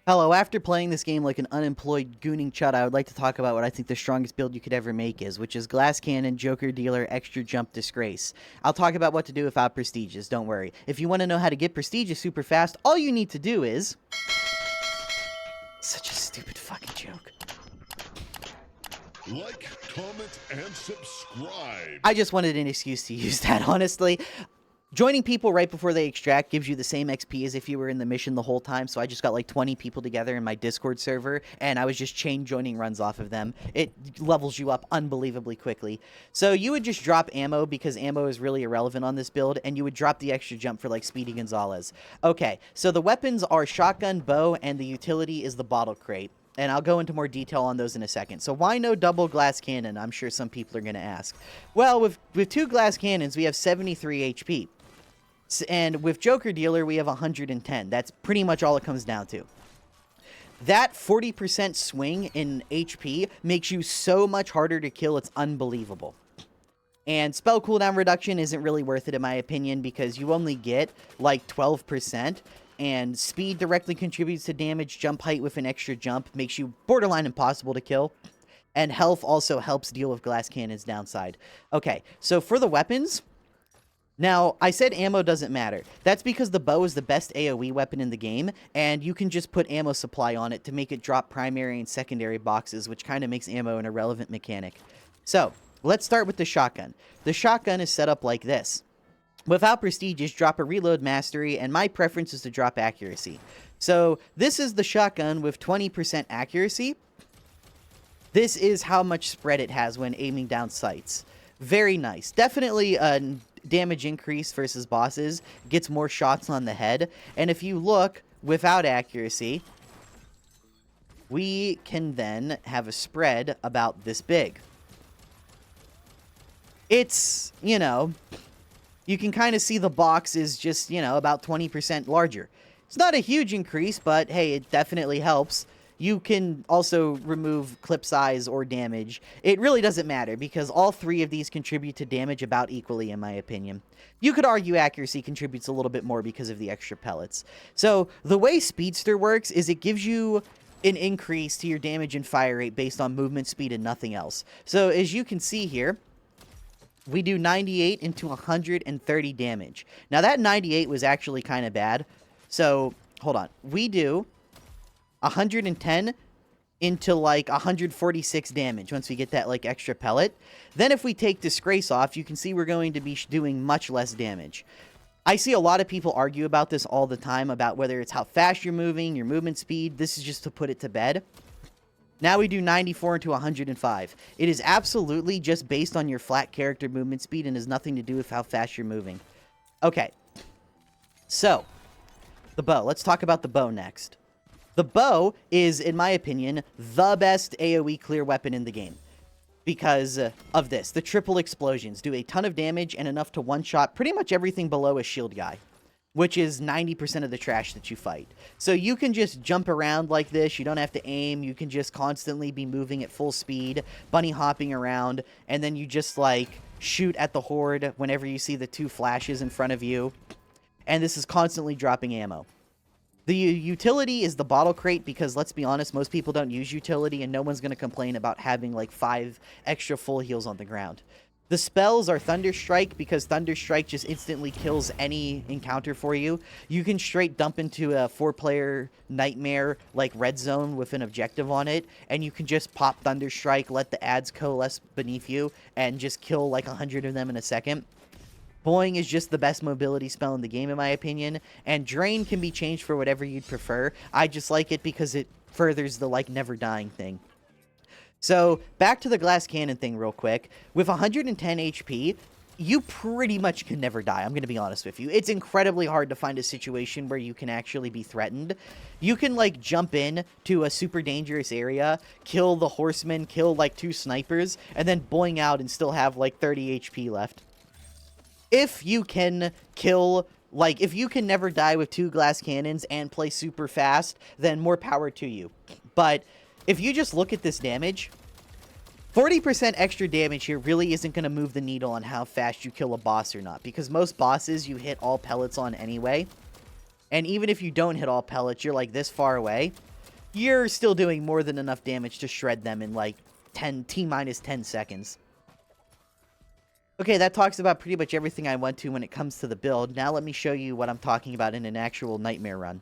Hello, after playing this game like an unemployed gooning chud, I would like to talk about what I think the strongest build you could ever make is, which is Glass Cannon, Joker Dealer, Extra Jump, Disgrace. I'll talk about what to do without Prestigious, don't worry. If you want to know how to get Prestigious super fast, all you need to do is... Such a stupid fucking joke. Like, comment, and subscribe. I just wanted an excuse to use that, honestly. Joining people right before they extract gives you the same XP as if you were in the mission the whole time, so I just got like 20 people together in my Discord server, and I was just chain joining runs off of them. It levels you up unbelievably quickly. So you would just drop ammo, because ammo is really irrelevant on this build, and you would drop the extra jump for like Speedy Gonzalez. Okay, so the weapons are shotgun, bow, and the utility is the bottle crate. And I'll go into more detail on those in a second. So why no double glass cannon? I'm sure some people are going to ask. Well, with two glass cannons, we have 73 HP. And with Joker Dealer, we have 110. That's pretty much all it comes down to. That 40% swing in HP makes you so much harder to kill, it's unbelievable. And spell cooldown reduction isn't really worth it in my opinion, because you only get like 12%. And speed directly contributes to damage. Jump height with an extra jump makes you borderline impossible to kill. And health also helps deal with glass cannon's downside. Okay, so for the weapons... Now, I said ammo doesn't matter. That's because the bow is the best AoE weapon in the game, and you can just put ammo supply on it to make it drop primary and secondary boxes, which kind of makes ammo an irrelevant mechanic. So, let's start with the shotgun. The shotgun is set up like this. Without Prestigious, drop a reload mastery, and my preference is to drop accuracy. So, this is the shotgun with 20% accuracy. This is how much spread it has when aiming down sights. Very nice. Definitely a damage increase versus bosses, gets more shots on the head, and if you look without accuracy, we can then have a spread about this big. It's, you know, you can kind of see the box is just, you know, about 20% larger. It's not a huge increase, but hey, it definitely helps. You can also remove clip size or damage. It really doesn't matter, because all three of these contribute to damage about equally, in my opinion. You could argue accuracy contributes a little bit more because of the extra pellets. So, the way Speedster works is it gives you an increase to your damage and fire rate based on movement speed and nothing else. So, as you can see here, we do 98 into 130 damage. Now, that 98 was actually kind of bad. So, hold on. We do 110 into like 146 damage once we get that like extra pellet. Then if we take Disgrace off, you can see we're going to be doing much less damage. I see a lot of people argue about this all the time, about whether it's how fast you're moving, your movement speed. This is just to put it to bed. Now we do 94 into 105. It is absolutely just based on your flat character movement speed and has nothing to do with how fast you're moving. Okay, so the bow. Let's talk about the bow next. The bow is, in my opinion, the best AoE clear weapon in the game. Because of this. The triple explosions do a ton of damage and enough to one-shot pretty much everything below a shield guy. Which is 90% of the trash that you fight. So you can just jump around like this. You don't have to aim. You can just constantly be moving at full speed. Bunny hopping around. And then you just like shoot at the horde whenever you see the two flashes in front of you. And this is constantly dropping ammo. The utility is the bottle crate, because let's be honest, most people don't use utility and no one's going to complain about having like 5 extra full heals on the ground. The spells are Thunder Strike, because Thunder Strike just instantly kills any encounter for you. You can straight dump into a 4-player nightmare like Red Zone with an objective on it, and you can just pop Thunder Strike, let the ads coalesce beneath you, and just kill like 100 of them in a second. Boing is just the best mobility spell in the game, in my opinion, and Drain can be changed for whatever you'd prefer. I just like it because it furthers the, like, never dying thing. So, back to the glass cannon thing real quick. With 110 HP, you pretty much can never die, I'm going to be honest with you. It's incredibly hard to find a situation where you can actually be threatened. You can, like, jump in to a super dangerous area, kill the horseman, kill, like, 2 snipers, and then boing out and still have, like, 30 HP left. If you can kill, like, if you can never die with 2 glass cannons and play super fast, then more power to you. But if you just look at this damage, 40% extra damage here really isn't going to move the needle on how fast you kill a boss or not, because most bosses you hit all pellets on anyway. And even if you don't hit all pellets, you're like this far away. you're still doing more than enough damage to shred them in like T-minus 10 seconds. Okay, that talks about pretty much everything I went to when it comes to the build. Now let me show you what I'm talking about in an actual nightmare run.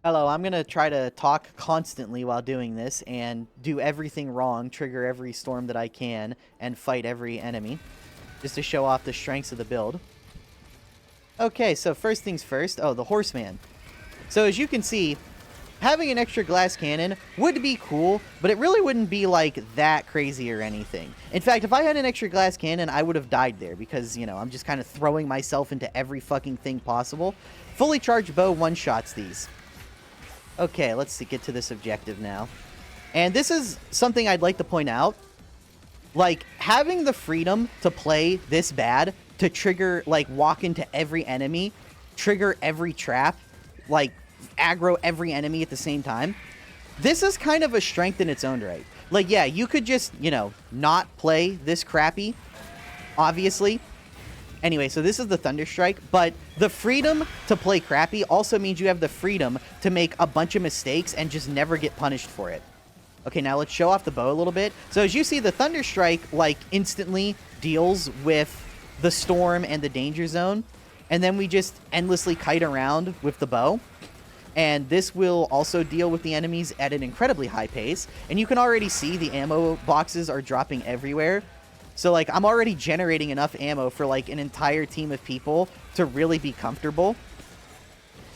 Hello, I'm going to try to talk constantly while doing this and do everything wrong, trigger every storm that I can, and fight every enemy, just to show off the strengths of the build. Okay, so first things first. Oh, the Horseman. So as you can see, having an extra glass cannon would be cool, but it really wouldn't be, like, that crazy or anything. In fact, if I had an extra glass cannon, I would have died there because, you know, I'm just kind of throwing myself into every fucking thing possible. Fully charged bow one-shots these. Okay, let's get to this objective now. And this is something I'd like to point out. Like, having the freedom to play this bad, to trigger, like, walk into every enemy, trigger every trap, like, aggro every enemy at the same time. This is kind of a strength in its own right. Like, yeah, you could just, you know, not play this crappy, obviously. Anyway, so this is the Thunderstrike, but the freedom to play crappy also means you have the freedom to make a bunch of mistakes and just never get punished for it. Okay, now let's show off the bow a little bit. So as you see, the Thunderstrike, like, instantly deals with the storm and the danger zone, and then we just endlessly kite around with the bow. And this will also deal with the enemies at an incredibly high pace. And you can already see the ammo boxes are dropping everywhere. So, like, I'm already generating enough ammo for, like, an entire team of people to really be comfortable.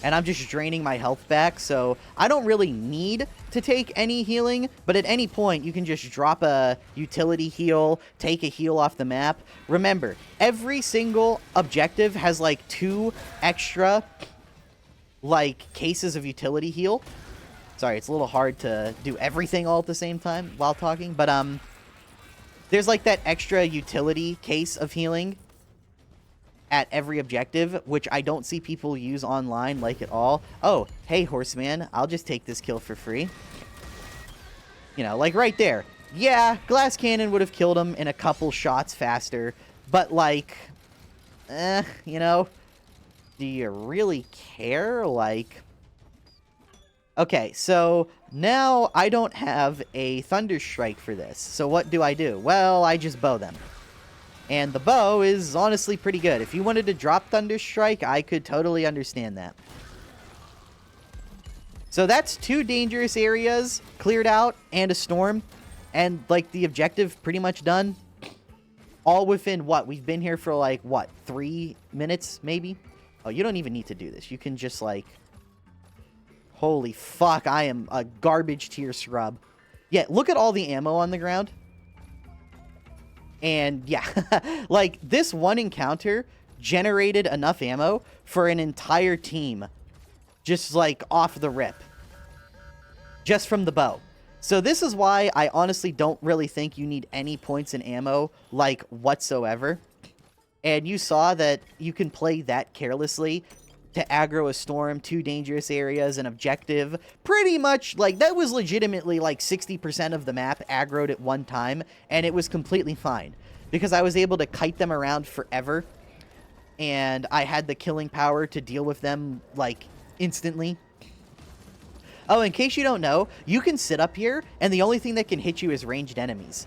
And I'm just draining my health back, so I don't really need to take any healing. But at any point, you can just drop a utility heal, take a heal off the map. Remember, every single objective has, like, 2 extra, like, cases of utility heal. Sorry, it's a little hard to do everything all at the same time while talking, but there's, like, that extra utility case of healing at every objective, which I don't see people use online, like, at all. Oh, hey, Horseman, I'll just take this kill for free. You know, like, right there. Yeah, glass cannon would have killed him in a couple shots faster, but, like, you know, do you really care? Like, okay, so now I don't have a Thunderstrike for this. So what do? Well, I just bow them. And the bow is honestly pretty good. If you wanted to drop Thunderstrike, I could totally understand that. So that's 2 dangerous areas cleared out and a storm. And, like, the objective pretty much done. All within, what? We've been here for, like, what? 3 minutes, maybe? Oh, you don't even need to do this. You can just, like... Holy fuck, I am a garbage tier scrub. Yeah, look at all the ammo on the ground. And, yeah, like, this one encounter generated enough ammo for an entire team. Just, like, off the rip. Just from the bow. So this is why I honestly don't really think you need any points in ammo, like, whatsoever. And you saw that you can play that carelessly to aggro a storm, 2 dangerous areas, an objective. Pretty much, like, that was legitimately, like, 60% of the map aggroed at one time, and it was completely fine. Because I was able to kite them around forever, and I had the killing power to deal with them, like, instantly. Oh, in case you don't know, you can sit up here, and the only thing that can hit you is ranged enemies.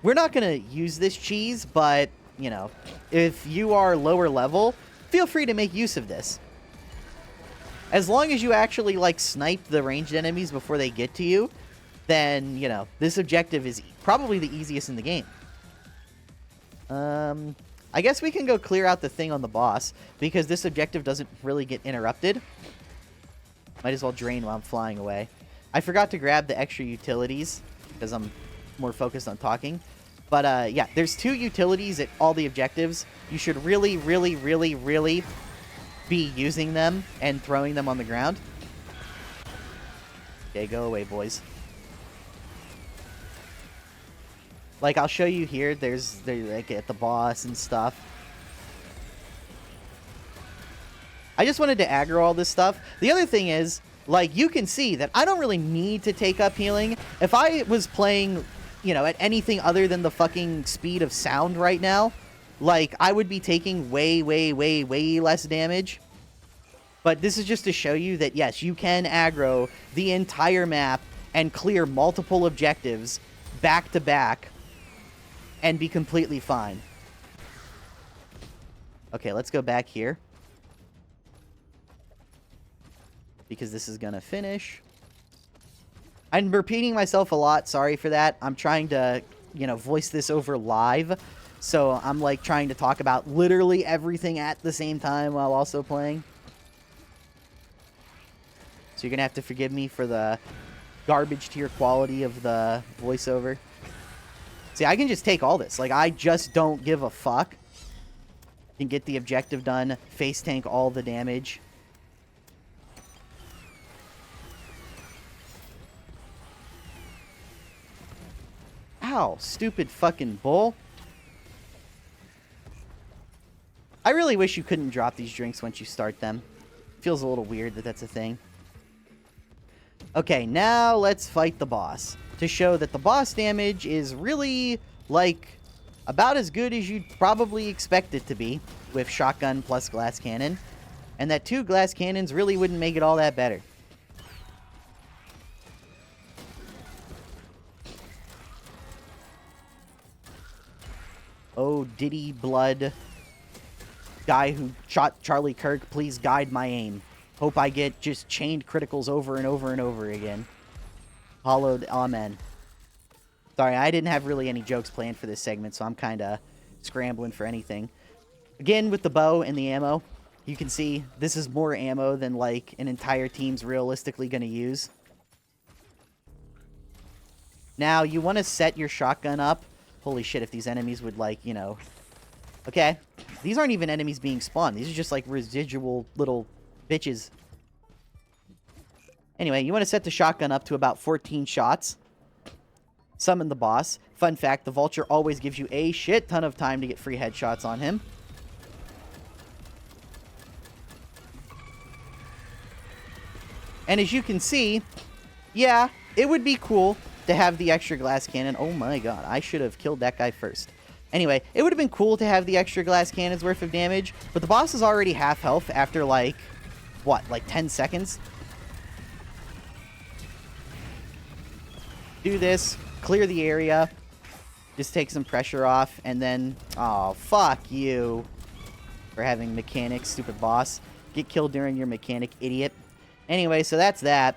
We're not gonna use this cheese, but... you know, if you are lower level, feel free to make use of this. As long as you actually, like, snipe the ranged enemies before they get to you, then, you know, this objective is probably the easiest in the game. I guess we can go clear out the thing on the boss, because this objective doesn't really get interrupted. Might as well drain while I'm flying away. I forgot to grab the extra utilities, because I'm more focused on talking. But, yeah, there's 2 utilities at all the objectives. You should really, really, really, really be using them and throwing them on the ground. Okay, go away, boys. Like, I'll show you here. They're like, at the boss and stuff. I just wanted to aggro all this stuff. The other thing is, like, you can see that I don't really need to take up healing. If I was playing... you know, at anything other than the fucking speed of sound right now, like, I would be taking way, way, way, way less damage. But this is just to show you that, yes, you can aggro the entire map and clear multiple objectives back to back and be completely fine. Okay, let's go back here. Because this is gonna finish. I'm repeating myself a lot. Sorry for that. I'm trying to, voice this over live. So I'm, like, trying to talk about literally everything at the same time while also playing. So you're gonna have to forgive me for the garbage tier quality of the voiceover. See, I can just take all this. Like, I just don't give a fuck. Can get the objective done. Face tank all the damage. Ow, stupid fucking bull. I really wish you couldn't drop these drinks once you start them. Feels a little weird that that's a thing. Okay, now let's fight the boss. To show that the boss damage is really, like, about as good as you'd probably expect it to be with shotgun plus glass cannon. And that 2 glass cannons really wouldn't make it all that better. Oh, Diddy Blood. Guy who shot Charlie Kirk, please guide my aim. Hope I get just chained criticals over and over and over again. Hollowed, amen. Sorry, I didn't have really any jokes planned for this segment, so I'm kind of scrambling for anything. Again, with the bow and the ammo, you can see this is more ammo than, like, an entire team's realistically going to use. Now, you want to set your shotgun up. Holy shit, if these enemies would, like, Okay, these aren't even enemies being spawned. These are just, like, residual little bitches. Anyway, you want to set the shotgun up to about 14 shots. Summon the boss. Fun fact, the Vulture always gives you a shit ton of time to get free headshots on him. And as you can see, yeah, it would be cool to have the extra glass cannon. Oh my god, I should have killed that guy first. Anyway, it would have been cool to have the extra glass cannon's worth of damage, but the boss is already half health after, like, what, like 10 seconds? Do this, clear the area, just take some pressure off, and then, oh, fuck you for having mechanics, stupid boss. Get killed during your mechanic, idiot. Anyway, so that's that.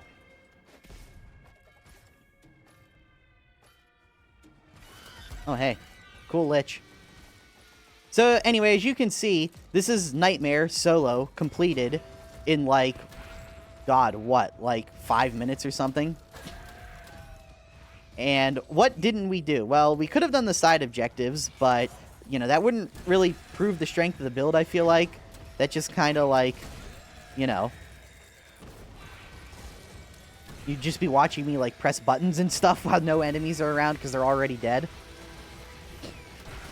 Oh, hey. Cool lich. So, anyway, as you can see, this is Nightmare Solo completed in, like, God, what? Like, 5 minutes or something? And what didn't we do? Well, we could have done the side objectives, but, that wouldn't really prove the strength of the build, I feel like. That just kind of, like, you'd just be watching me, like, press buttons and stuff while no enemies are around because they're already dead.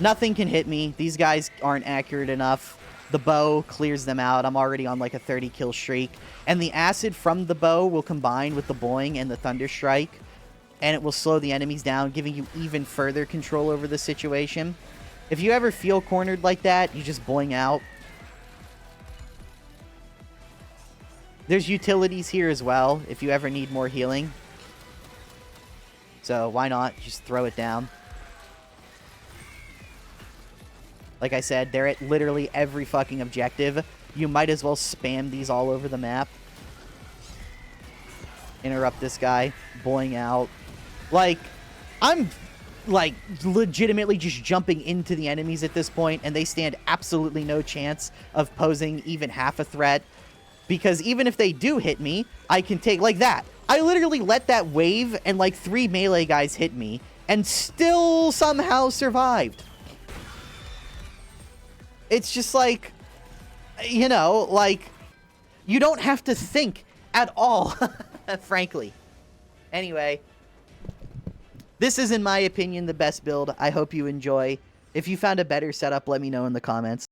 Nothing can hit me. These guys aren't accurate enough. The bow clears them out. I'm already on, like, a 30-kill streak. And the acid from the bow will combine with the boing and the thunder strike, and it will slow the enemies down, giving you even further control over the situation. If you ever feel cornered like that, you just boing out. There's utilities here as well, if you ever need more healing. So why not just throw it down? Like I said, they're at literally every fucking objective. You might as well spam these all over the map. Interrupt this guy. Boing out. Like, I'm, like, legitimately just jumping into the enemies at this point, and they stand absolutely no chance of posing even half a threat. Because even if they do hit me, I can take, like that. I literally let that wave, and, like, 3 melee guys hit me, and still somehow survived. It's just like, like, you don't have to think at all, frankly. Anyway, this is, in my opinion, the best build. I hope you enjoy. If you found a better setup, let me know in the comments.